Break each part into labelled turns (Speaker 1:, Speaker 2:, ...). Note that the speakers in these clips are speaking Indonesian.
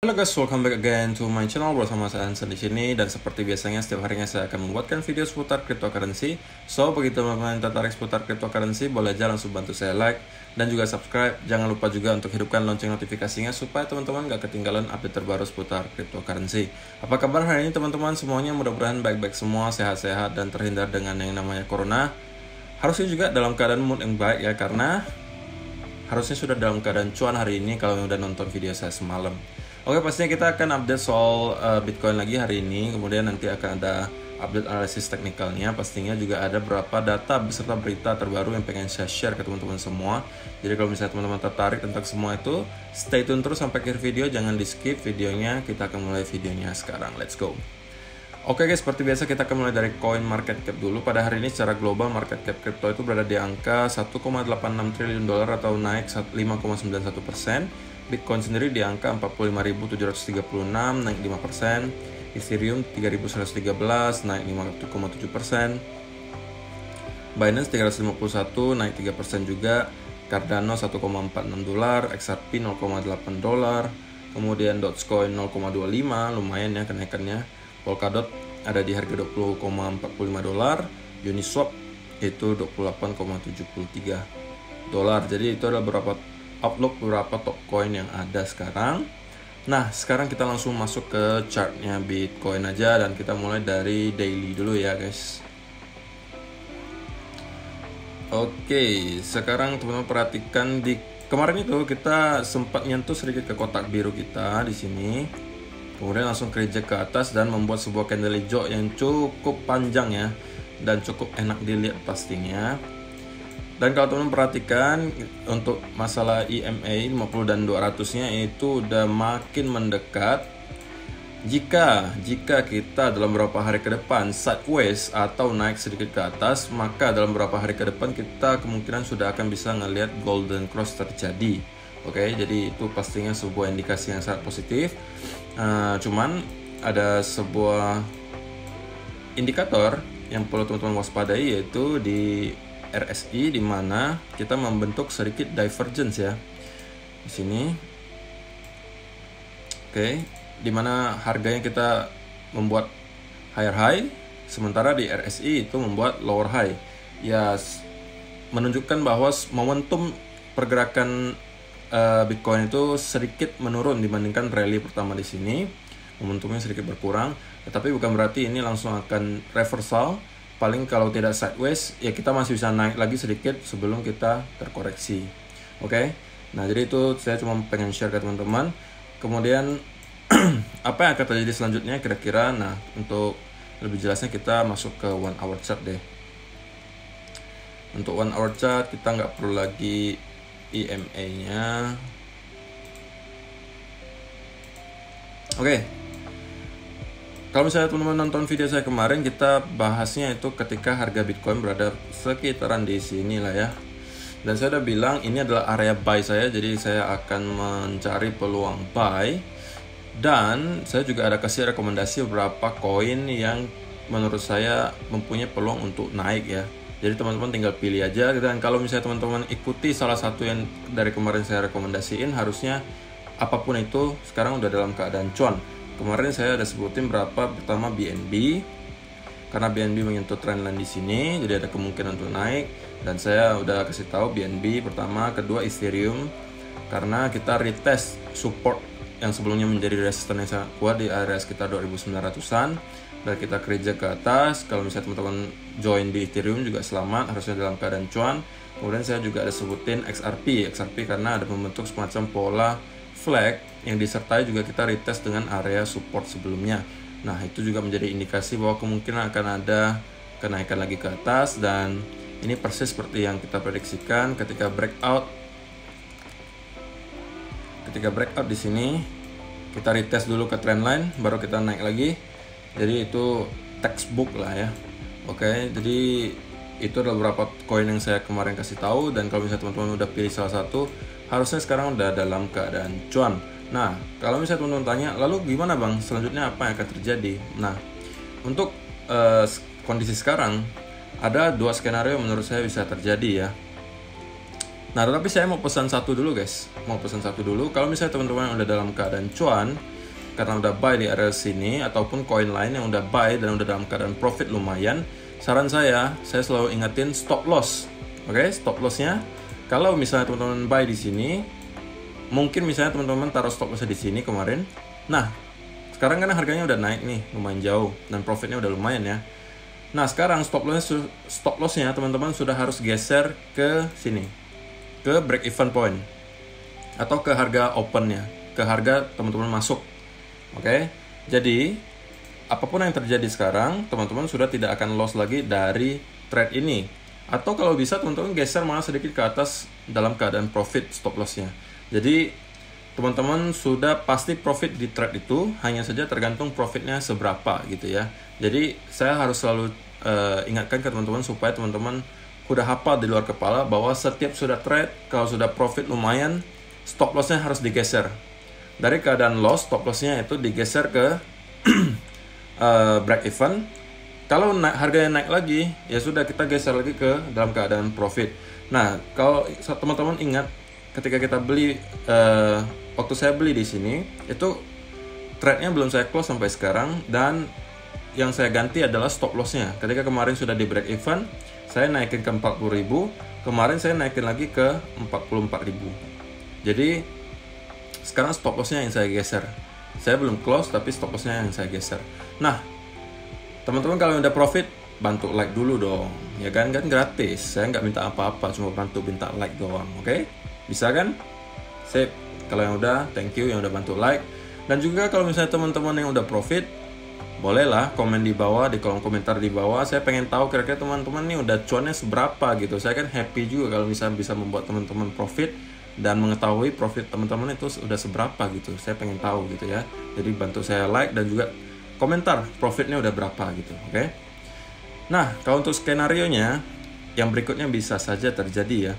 Speaker 1: Halo guys, welcome back again to my channel bersama saya Hansen di sini, dan seperti biasanya setiap harinya saya akan membuatkan video seputar cryptocurrency. So, bagi teman-teman yang tertarik seputar cryptocurrency, boleh aja langsung bantu saya like dan juga subscribe. Jangan lupa juga untuk hidupkan lonceng notifikasinya supaya teman-teman gak ketinggalan update terbaru seputar cryptocurrency. Apa kabar hari ini teman-teman semuanya? Mudah-mudahan baik-baik semua, sehat-sehat dan terhindar dengan yang namanya corona. Harusnya juga dalam keadaan mood yang baik ya, karena harusnya sudah dalam keadaan cuan hari ini kalau yang udah nonton video saya semalam. Oke, pastinya kita akan update soal Bitcoin lagi hari ini. Kemudian nanti akan ada update analisis teknikalnya. Pastinya juga ada beberapa data beserta berita terbaru yang pengen saya share ke teman-teman semua. Jadi kalau misalnya teman-teman tertarik tentang semua itu, stay tune terus sampai akhir video. Jangan di skip videonya. Kita akan mulai videonya sekarang. Let's go. Oke guys, seperti biasa kita akan mulai dari coin market cap dulu. Pada hari ini secara global market cap crypto itu berada di angka 1,86 triliun dolar atau naik 5,91%. Bitcoin sendiri di angka 45.736, naik 5%. Ethereum 3.113, naik 5,7%. Binance 351, naik 3% juga. Cardano 1,46 dolar, XRP 0,8 dolar. Kemudian Dogecoin 0,25, lumayan ya kenaikannya. Polkadot ada di harga 20,45 dolar. Uniswap itu 28,73 dolar. Jadi itu adalah beberapa outlook beberapa top coin yang ada sekarang. Nah, sekarang kita langsung masuk ke chartnya Bitcoin aja, dan kita mulai dari daily dulu ya guys. Oke, sekarang teman-teman perhatikan di kemarin itu kita sempat nyentuh sedikit ke kotak biru kita di sini. Kemudian langsung kerja ke atas dan membuat sebuah candle hijau yang cukup panjang ya, dan cukup enak dilihat pastinya. Dan kalau teman-teman perhatikan untuk masalah EMA 50 dan 200 nya itu udah makin mendekat. Jika kita dalam beberapa hari ke depan sideways atau naik sedikit ke atas, maka dalam beberapa hari ke depan kita kemungkinan sudah akan bisa ngelihat golden cross terjadi. Oke, jadi itu pastinya sebuah indikasi yang sangat positif. Cuman ada sebuah indikator yang perlu teman-teman waspadai, yaitu di RSI, di mana kita membentuk sedikit divergence ya di sini. Oke, di mana harganya kita membuat higher high, sementara di RSI itu membuat lower high. Ya, menunjukkan bahwa momentum pergerakan Bitcoin itu sedikit menurun dibandingkan rally pertama di sini. Momentumnya sedikit berkurang, tetapi bukan berarti ini langsung akan reversal. Paling kalau tidak sideways, ya kita masih bisa naik lagi sedikit sebelum kita terkoreksi. Oke, nah jadi itu saya cuma pengen share ke teman-teman. Kemudian apa yang akan terjadi selanjutnya kira-kira? Nah, untuk lebih jelasnya kita masuk ke 1 hour chart deh. Untuk 1 hour chart kita nggak perlu lagi EMA nya. Oke, kalau misalnya teman-teman nonton video saya kemarin, kita bahasnya itu ketika harga Bitcoin berada sekitaran di sini lah ya. Dan saya udah bilang ini adalah area buy saya, jadi saya akan mencari peluang buy. Dan saya juga ada kasih rekomendasi beberapa koin yang menurut saya mempunyai peluang untuk naik ya. Jadi teman-teman tinggal pilih aja. Dan kalau misalnya teman-teman ikuti salah satu yang dari kemarin saya rekomendasiin, harusnya apapun itu sekarang udah dalam keadaan cuan. Kemarin saya ada sebutin berapa. Pertama BNB, karena BNB menyentuh trendline di sini, jadi ada kemungkinan untuk naik. Dan saya udah kasih tahu BNB pertama. Kedua Ethereum, karena kita retest support yang sebelumnya menjadi resisten yang sangat kuat di area sekitar 2900-an, dan kita kerja ke atas. Kalau misalnya teman-teman join di Ethereum juga selamat, harusnya dalam keadaan cuan. Kemudian saya juga ada sebutin XRP karena ada membentuk semacam pola flag yang disertai juga kita retest dengan area support sebelumnya. Nah, itu juga menjadi indikasi bahwa kemungkinan akan ada kenaikan lagi ke atas, dan ini persis seperti yang kita prediksikan ketika breakout di sini. Kita retest dulu ke trendline, baru kita naik lagi. Jadi itu textbook lah ya. Oke, jadi itu adalah beberapa koin yang saya kemarin kasih tahu. Dan kalau misalnya teman-teman udah pilih salah satu, harusnya sekarang udah dalam keadaan cuan. Nah, kalau misalnya teman-teman tanya, lalu gimana bang? Selanjutnya apa yang akan terjadi? Nah, untuk kondisi sekarang, ada dua skenario yang menurut saya bisa terjadi ya. Nah, tetapi saya mau pesan satu dulu guys. Mau pesan satu dulu. Kalau misalnya teman-teman udah dalam keadaan cuan, karena udah buy di area sini, ataupun koin lain yang udah buy dan udah dalam keadaan profit lumayan, saran saya selalu ingetin stop loss. Oke, stop lossnya. Kalau misalnya teman-teman buy di sini, mungkin misalnya teman-teman taruh stop lossnya di sini kemarin. Nah, sekarang kan harganya udah naik nih, lumayan jauh, dan profitnya udah lumayan ya. Nah, sekarang stop lossnya teman-teman sudah harus geser ke sini, ke break even point, atau ke harga opennya, ke harga teman-teman masuk. Oke, jadi apapun yang terjadi sekarang, teman-teman sudah tidak akan loss lagi dari trade ini. Atau kalau bisa teman-teman geser malah sedikit ke atas dalam keadaan profit stop lossnya. Jadi teman-teman sudah pasti profit di trade itu, hanya saja tergantung profitnya seberapa gitu ya. Jadi saya harus selalu ingatkan ke teman-teman supaya teman-teman udah hafal di luar kepala bahwa setiap sudah trade, kalau sudah profit lumayan, stop lossnya harus digeser. Dari keadaan loss, stop lossnya itu digeser ke break even. Kalau harganya naik lagi, ya sudah kita geser lagi ke dalam keadaan profit. Nah, kalau teman-teman ingat ketika kita beli, waktu saya beli di sini, itu trade-nya belum saya close sampai sekarang, dan yang saya ganti adalah stop lossnya. Ketika kemarin sudah di break even, saya naikin ke 40.000, kemarin saya naikin lagi ke 44.000. Jadi sekarang stop lossnya yang saya geser. Saya belum close tapi stop lossnya yang saya geser. Nah, teman-teman kalau udah profit, bantu like dulu dong, ya kan gratis. Saya nggak minta apa-apa, cuma bantu minta like doang. Oke? Bisa kan? Sip. Kalau yang udah, thank you yang udah bantu like. Dan juga kalau misalnya teman-teman yang udah profit, bolehlah komen di bawah, di kolom komentar di bawah. Saya pengen tahu kira-kira teman-teman nih udah cuannya seberapa gitu. Saya kan happy juga kalau misalnya bisa membuat teman-teman profit dan mengetahui profit teman-teman itu udah seberapa gitu. Saya pengen tahu gitu ya. Jadi bantu saya like dan juga komentar profitnya udah berapa gitu. Oke? Nah, kalau untuk skenario-nya yang berikutnya bisa saja terjadi ya.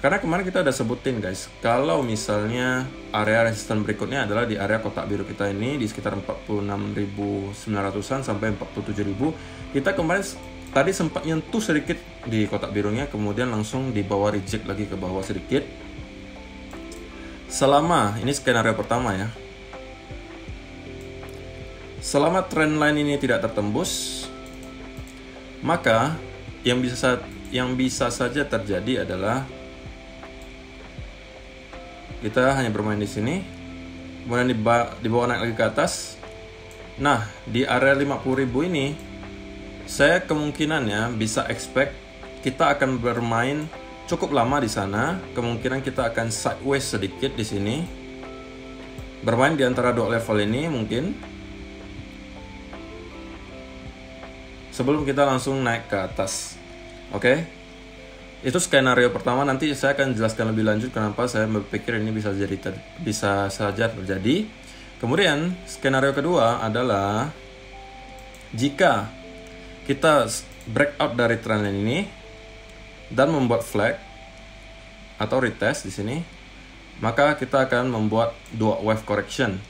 Speaker 1: Karena kemarin kita udah sebutin guys, kalau misalnya area resisten berikutnya adalah di area kotak biru kita ini di sekitar 46.900-an sampai 47.000. Kita kemarin tadi sempat nyentuh sedikit di kotak birunya, kemudian langsung di bawah reject lagi ke bawah sedikit. Selama ini skenario pertama ya. Selama trendline ini tidak tertembus, maka yang bisa saja terjadi adalah kita hanya bermain di sini, kemudian dibawa naik lagi ke atas. Nah, di area 50.000 ini, saya kemungkinannya bisa expect kita akan bermain cukup lama di sana. Kemungkinan kita akan sideways sedikit di sini, bermain di antara dua level ini mungkin, sebelum kita langsung naik ke atas. Oke? Itu skenario pertama, nanti saya akan jelaskan lebih lanjut kenapa saya berpikir ini bisa saja terjadi. Kemudian skenario kedua adalah jika kita breakout dari trendline ini dan membuat flag atau retest di sini, maka kita akan membuat dua wave correction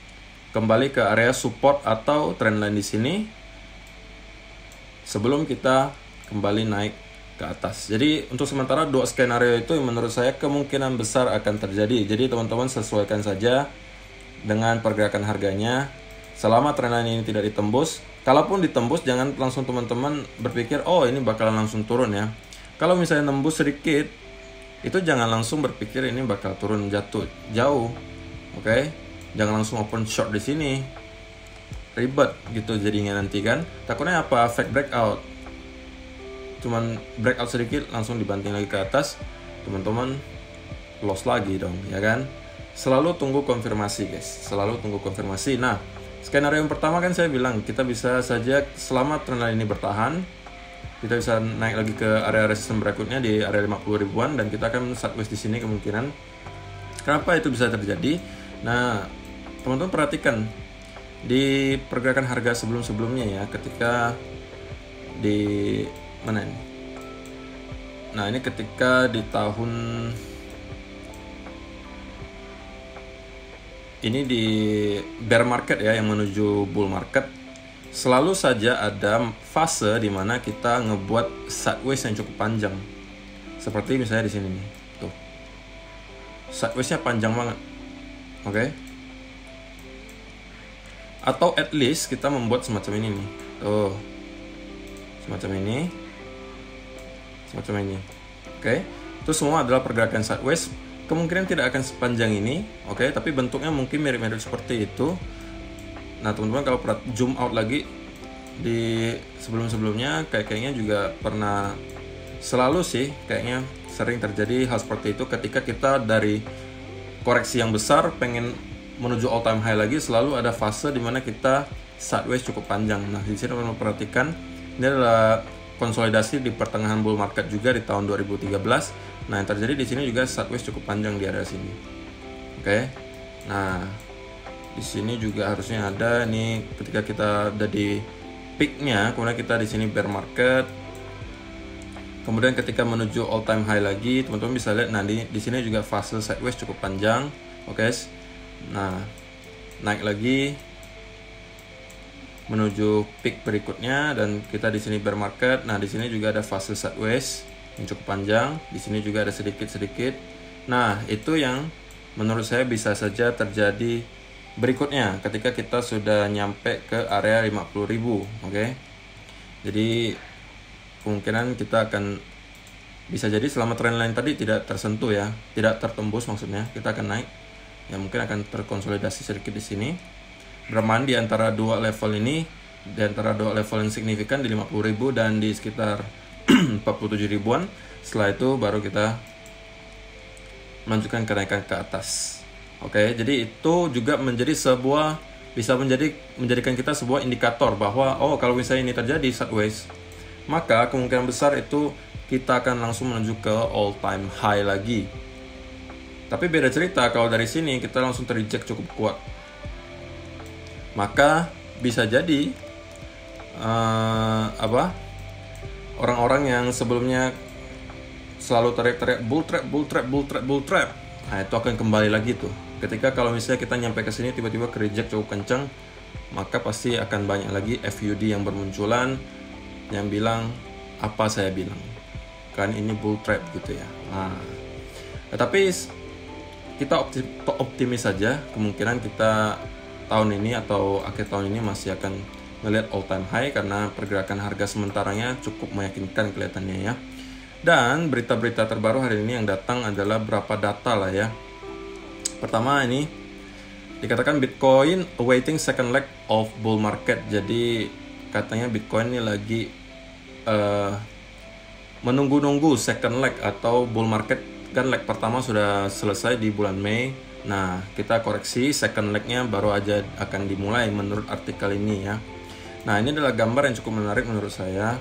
Speaker 1: kembali ke area support atau trendline di sini sebelum kita kembali naik ke atas. Jadi untuk sementara dua skenario itu menurut saya kemungkinan besar akan terjadi. Jadi teman-teman sesuaikan saja dengan pergerakan harganya. Selama trendline ini tidak ditembus, kalaupun ditembus jangan langsung teman-teman berpikir oh ini bakalan langsung turun ya. Kalau misalnya nembus sedikit, itu jangan langsung berpikir ini bakal turun jatuh jauh. Oke? Jangan langsung open short di sini. Ribet gitu jadinya nanti kan. Takutnya apa? Fake breakout. Cuman breakout sedikit langsung dibanting lagi ke atas, teman-teman loss lagi dong, ya kan? Selalu tunggu konfirmasi guys, selalu tunggu konfirmasi. Nah, skenario yang pertama kan saya bilang kita bisa saja selama trendline ini bertahan, kita bisa naik lagi ke area resisten berikutnya di area 50 ribuan dan kita akan sideways di sini kemungkinan. Kenapa itu bisa terjadi? Nah, teman-teman perhatikan di pergerakan harga sebelum-sebelumnya ya, ketika di mana ini? Nah, ini ketika di tahun ini di bear market ya yang menuju bull market, selalu saja ada fase di mana kita ngebuat sideways yang cukup panjang. Seperti misalnya di sini nih. Tuh. sideways-nya panjang banget. Oke. Atau at least kita membuat semacam ini nih. Tuh. Semacam ini. Semacam ini. Oke. Itu semua adalah pergerakan sideways. Kemungkinan tidak akan sepanjang ini, oke, tapi bentuknya mungkin mirip-mirip seperti itu. Nah, teman-teman kalau zoom out lagi di sebelum-sebelumnya kayaknya juga pernah selalu sih kayaknya sering terjadi hal seperti itu ketika kita dari koreksi yang besar pengen menuju all time high lagi, selalu ada fase dimana kita sideways cukup panjang. Nah, di sini teman-teman perhatikan ini adalah konsolidasi di pertengahan bull market juga di tahun 2013. Nah, yang terjadi di sini juga sideways cukup panjang di area sini. Oke. Nah, di sini juga harusnya ada nih ketika kita ada di peaknya, kemudian kita di sini bear market. Kemudian ketika menuju all time high lagi, teman-teman bisa lihat nah di sini juga fase sideways cukup panjang. Oke. Nah, naik lagi menuju peak berikutnya dan kita di sini bear market. Nah, di sini juga ada fase sideways yang cukup panjang. Di sini juga ada sedikit-sedikit. Nah, itu yang menurut saya bisa saja terjadi berikutnya ketika kita sudah nyampe ke area 50.000, oke. Jadi kemungkinan kita akan bisa jadi selama trendline tadi tidak tersentuh ya, tidak tertembus maksudnya, kita akan naik. Ya mungkin akan terkonsolidasi sedikit di sini. Bermain di antara dua level ini, di antara dua level yang signifikan di 50.000 dan di sekitar 47 ribuan. Setelah itu baru kita melanjutkan kenaikan ke atas. Oke, jadi itu juga menjadi sebuah bisa menjadikan kita sebuah indikator bahwa kalau misalnya ini terjadi sideways, maka kemungkinan besar itu kita akan langsung menuju ke all time high lagi. Tapi beda cerita kalau dari sini kita langsung terreject cukup kuat. Maka bisa jadi orang-orang yang sebelumnya selalu teriak-teriak bull trap, nah itu akan kembali lagi tuh. Ketika kalau misalnya kita nyampe ke sini tiba-tiba reject cukup kencang, maka pasti akan banyak lagi FUD yang bermunculan yang bilang apa saya bilang kan ini bull trap gitu ya. Tapi kita optimis saja, kemungkinan kita tahun ini atau akhir tahun ini masih akan melihat all time high karena pergerakan harga sementaranya cukup meyakinkan kelihatannya ya. Dan berita-berita terbaru hari ini yang datang adalah beberapa data lah ya. Pertama ini dikatakan Bitcoin awaiting second leg of bull market. Jadi katanya Bitcoin ini lagi menunggu-nunggu second leg atau bull market. Kan leg pertama sudah selesai di bulan Mei. Nah, kita koreksi second legnya baru aja akan dimulai menurut artikel ini ya. Nah, ini adalah gambar yang cukup menarik menurut saya.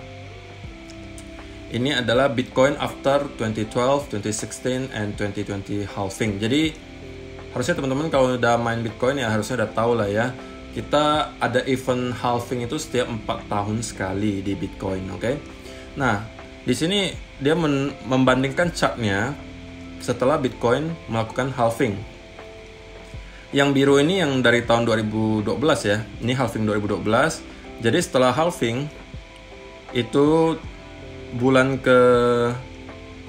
Speaker 1: Ini adalah Bitcoin after 2012, 2016, and 2020 halving. Jadi harusnya teman-teman kalau udah main Bitcoin ya harusnya udah tahu lah ya. Kita ada event halving itu setiap 4 tahun sekali di Bitcoin, oke? Nah, di sini dia membandingkan chartnya setelah Bitcoin melakukan halving. Yang biru ini yang dari tahun 2012 ya. Ini halving 2012. Jadi setelah halving itu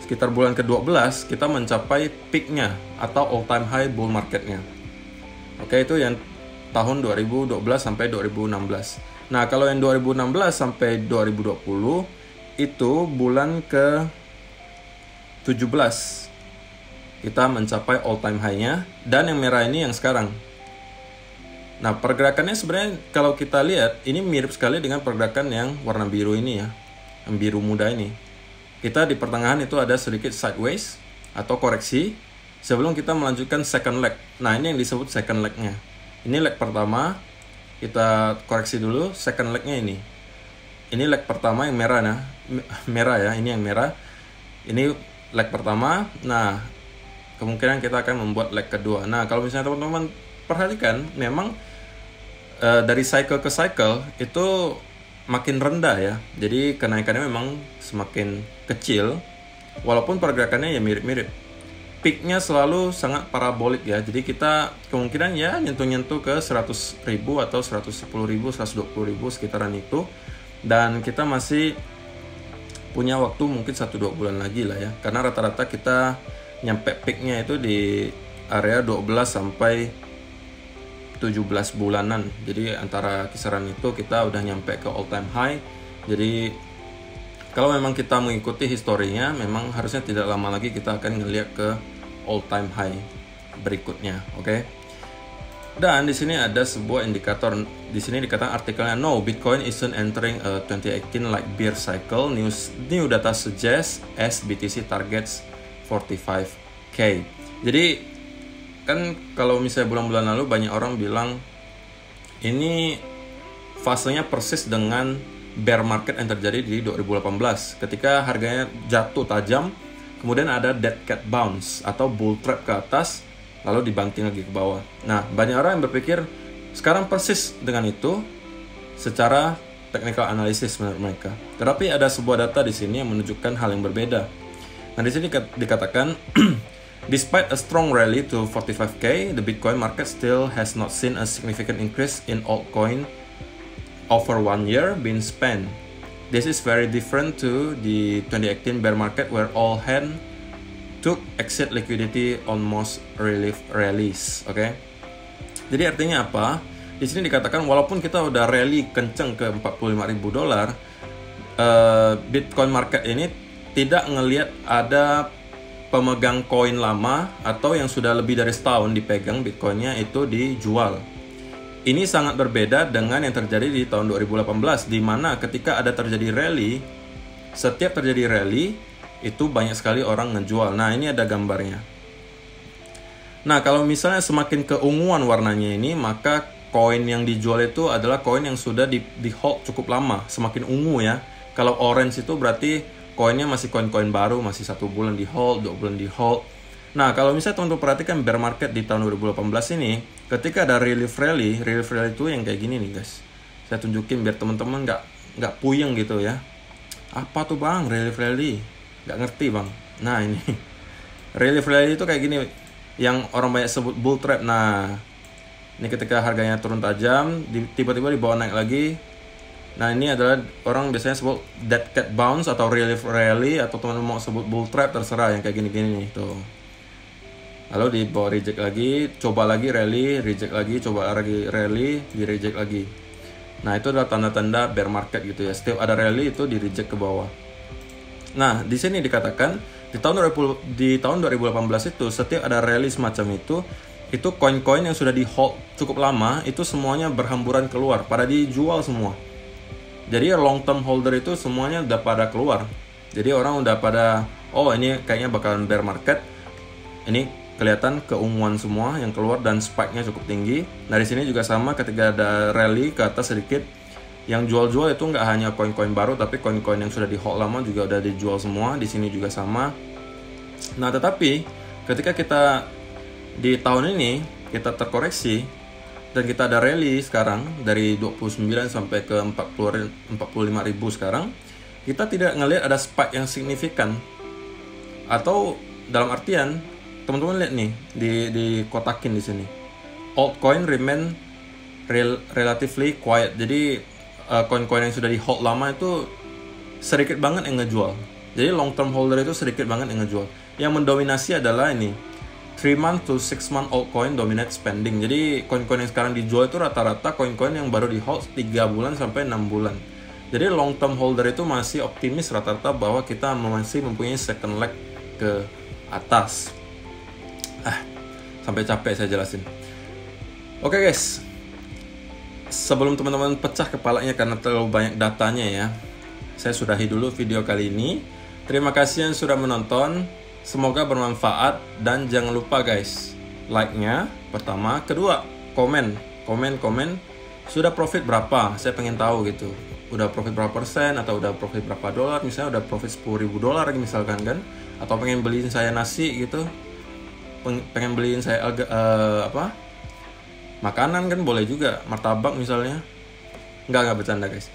Speaker 1: sekitar bulan ke-12 kita mencapai peaknya atau all time high bull marketnya. Oke, itu yang tahun 2012 sampai 2016. Nah, kalau yang 2016 sampai 2020 itu bulan ke-17 kita mencapai all time high-nya, dan yang merah ini yang sekarang. Nah, pergerakannya sebenarnya kalau kita lihat ini mirip sekali dengan pergerakan yang warna biru ini ya. Yang biru muda ini. Kita di pertengahan itu ada sedikit sideways atau koreksi sebelum kita melanjutkan second leg. Nah, ini yang disebut second leg-nya. Ini leg pertama, kita koreksi dulu second leg-nya ini. Ini leg pertama yang merah nah. Merah ya, ini yang merah. Ini leg pertama. Nah, kemungkinan kita akan membuat leg kedua. Nah, kalau misalnya teman-teman perhatikan, memang dari cycle ke cycle itu makin rendah ya. Jadi kenaikannya memang semakin kecil, walaupun pergerakannya ya mirip-mirip. Peaknya selalu sangat parabolik ya. Jadi kita kemungkinan ya nyentuh-nyentuh ke 100.000 atau 110.000, 120.000 sekitaran itu. Dan kita masih punya waktu mungkin 1-2 bulan lagi lah ya. Karena rata-rata kita nyampe peaknya itu di area 12 sampai 17 bulanan. Jadi antara kisaran itu kita udah nyampe ke all time high. Jadi kalau memang kita mengikuti historinya, memang harusnya tidak lama lagi kita akan ngeliat ke all time high berikutnya, oke? Dan di sini ada sebuah indikator. Di sini dikatakan artikelnya, no, Bitcoin isn't entering a 2018 like bear cycle. New data suggests as BTC targets 45k. Jadi kan kalau misalnya bulan-bulan lalu banyak orang bilang ini fasenya persis dengan bear market yang terjadi di 2018 ketika harganya jatuh tajam, kemudian ada dead cat bounce atau bull trap ke atas lalu dibanting lagi ke bawah. Nah, banyak orang yang berpikir sekarang persis dengan itu secara technical analysis menurut mereka. Tetapi ada sebuah data di sini yang menunjukkan hal yang berbeda. Nah, di sini dikatakan despite a strong rally to 45k, the Bitcoin market still has not seen a significant increase in altcoin over 1 year been spent. This is very different to the 2018 bear market where all hands took exit liquidity on most relief rallies. Oke. Jadi artinya apa? Di sini dikatakan walaupun kita udah rally kenceng ke $45.000, Bitcoin market ini tidak ngelihat ada pemegang koin lama atau yang sudah lebih dari setahun dipegang Bitcoinnya itu dijual. Ini sangat berbeda dengan yang terjadi di tahun 2018, di mana ketika ada terjadi rally, setiap terjadi rally, itu banyak sekali orang ngejual. Nah, ini ada gambarnya. Nah, kalau misalnya semakin keunguan warnanya ini, maka koin yang dijual itu adalah koin yang sudah di hold cukup lama, semakin ungu ya. Kalau orange itu berarti koinnya masih koin-koin baru, masih 1 bulan di hold, 2 bulan di hold. Nah, kalau misalnya teman-teman perhatikan bear market di tahun 2018 ini, ketika ada relief rally itu yang kayak gini nih guys. Saya tunjukin biar teman-teman nggak puyeng gitu ya. Apa tuh bang relief rally? Nggak ngerti bang. Nah ini relief rally itu kayak gini, yang orang banyak sebut bull trap. Nah ini ketika harganya turun tajam, tiba-tiba dibawa naik lagi. Nah ini adalah orang biasanya sebut dead cat bounce atau relief rally, atau teman-teman mau sebut bull trap terserah, yang kayak gini-gini nih tuh. Lalu dibawa reject lagi, coba lagi rally, reject lagi, coba lagi rally, di reject lagi. Nah itu adalah tanda-tanda bear market gitu ya. Setiap ada rally itu di reject ke bawah. Nah di sini dikatakan di tahun 2018 itu setiap ada rally semacam itu koin-koin yang sudah di hold cukup lama itu semuanya berhamburan keluar, pada dijual semua. Jadi long term holder itu semuanya udah pada keluar. Jadi orang udah pada, oh ini kayaknya bakalan bear market. Ini kelihatan keunguan semua yang keluar dan spike-nya cukup tinggi. Nah di sini juga sama, ketika ada rally ke atas sedikit, yang jual-jual itu nggak hanya koin-koin baru, tapi koin-koin yang sudah di hold lama juga udah dijual semua. Di sini juga sama. Nah tetapi ketika kita di tahun ini kita terkoreksi dan kita ada rally sekarang dari 29 sampai ke 45.000 sekarang, kita tidak ngelihat ada spike yang signifikan. Atau dalam artian teman-teman lihat nih di kotakin di sini. Altcoin remain relatively quiet. Jadi koin-koin yang sudah di hold lama itu sedikit banget yang ngejual. Jadi long term holder itu sedikit banget yang ngejual. Yang mendominasi adalah ini 3 month to 6 month altcoin dominate spending. Jadi koin-koin yang sekarang dijual itu rata-rata koin-koin yang baru di hold 3 bulan sampai 6 bulan. Jadi long term holder itu masih optimis rata-rata bahwa kita masih mempunyai second leg ke atas. Sampai capek saya jelasin. Oke guys, sebelum teman-teman pecah kepalanya karena terlalu banyak datanya ya, saya sudahi dulu video kali ini. Terima kasih yang sudah menonton, semoga bermanfaat. Dan jangan lupa guys, like-nya pertama, kedua komen sudah profit berapa, saya pengen tahu gitu. Udah profit berapa persen, atau udah profit berapa dolar, misalnya udah profit $10.000 misalkan kan, atau pengen beliin saya nasi gitu, pengen beliin saya makanan kan boleh juga, martabak misalnya. Enggak bercanda guys.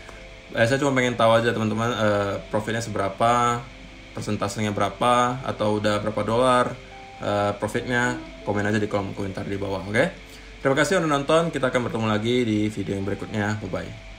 Speaker 1: Saya cuma pengen tahu aja teman-teman, profitnya seberapa, persentasenya berapa, atau udah berapa dolar profitnya. Komen aja di kolom komentar di bawah, oke? Terima kasih udah nonton, kita akan bertemu lagi di video yang berikutnya. Bye bye.